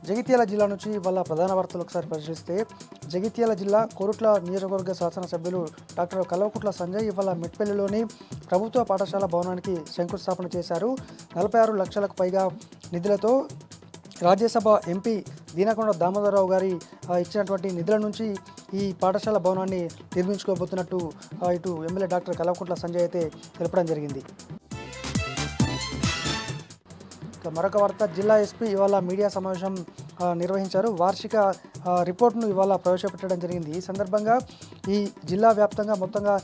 జగిత్యాల జిల్లా నుంచి ఇవాళ ప్రధాన వార్తలు ఒకసారి పరిశీలిస్తే జగిత్యాల జిల్లా కోరుట్ల నియోజకవర్గ శాసనసభ్యులు డాక్టర్ కల్వకుంట్ల సంజయ్ ఇవాళ మెట్పల్లిలోని ప్రభుత్వ పాఠశాల భవనానికి శంకుస్థాపన చేశారు. 46 లక్షలకు పైగా నిధులతో రాజ్యసభ ఎంపీ దీనకొండ దామోదరరావు గారి ఇచ్చినటువంటి నిధుల నుంచి ఈ పాఠశాల భవనాన్ని నిర్మించుకోబోతున్నట్టు ఇటు ఎమ్మెల్యే డాక్టర్ కల్వకుంట్ల సంజయ్ అయితే తెలపడం జరిగింది. మరొక వార్త, జిల్లా ఎస్పీ ఇవాళ మీడియా సమావేశం నిర్వహించారు. వార్షిక రిపోర్ట్ను ఇవాళ ప్రవేశపెట్టడం జరిగింది. ఈ సందర్భంగా ఈ జిల్లా వ్యాప్తంగా మొత్తంగా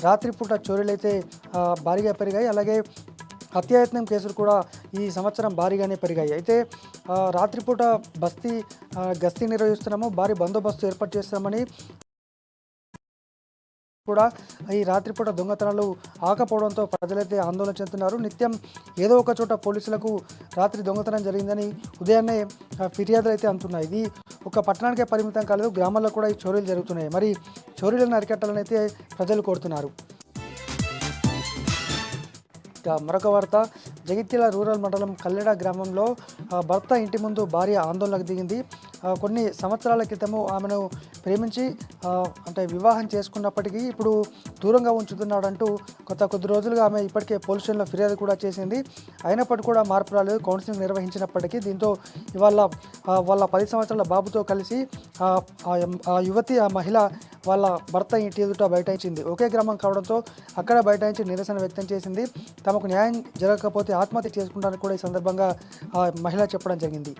రాత్రిపూట చోరీలు అయితే భారీగా పెరిగాయి. అలాగే హత్యాయత్నం కేసులు కూడా ఈ సంవత్సరం భారీగానే పెరిగాయి. అయితే రాత్రిపూట గస్తీ నిర్వహిస్తున్నాము, భారీ బందోబస్తు ఏర్పాటు చేస్తామని కూడా ఈ రాత్రిపూట దొంగతనాలు ఆకపోవడంతో ప్రజలైతే ఆందోళన చెందుతున్నారు. నిత్యం ఏదో ఒక చోట పోలీసులకు రాత్రి దొంగతనం జరిగిందని ఉదయాన్నే ఫిర్యాదులు అయితే అందుతున్నాయి. ఇది ఒక పట్టణానికే పరిమితం కాలేదు, గ్రామాల్లో కూడా ఈ చోరీలు జరుగుతున్నాయి. మరి చోరీలను అరికట్టాలని అయితే ప్రజలు కోరుతున్నారు. మరొక వార్త, జగిత్యాల రూరల్ మండలం కల్లెడ గ్రామంలో భర్త ఇంటి ముందు భార్య ఆందోళనకు దిగింది. కొన్ని సంవత్సరాల క్రితము ఆమెను ప్రేమించి అంటే వివాహం చేసుకున్నప్పటికీ ఇప్పుడు దూరంగా ఉంచుతున్నాడంటూ కొద్ది రోజులుగా ఆమె ఇప్పటికే పోలీస్ స్టేషన్లో ఫిర్యాదు కూడా చేసింది. అయినప్పటికీ కూడా మార్పు రాలేదు. కౌన్సిలింగ్ నిర్వహించినప్పటికీ దీంతో ఇవాళ వాళ్ళ 10 సంవత్సరాల బాబుతో కలిసి ఆ మహిళ వాళ్ళ భర్త ఇంటి ఎదుట బైఠాయించింది. ఒకే గ్రామం కావడంతో అక్కడ బైఠాయించి నిరసన వ్యక్తం చేసింది. తమకు న్యాయం జరగకపోతే ఆత్మహత్య చేసుకుంటానని కూడా ఈ సందర్భంగా మహిళ చెప్పడం జరిగింది.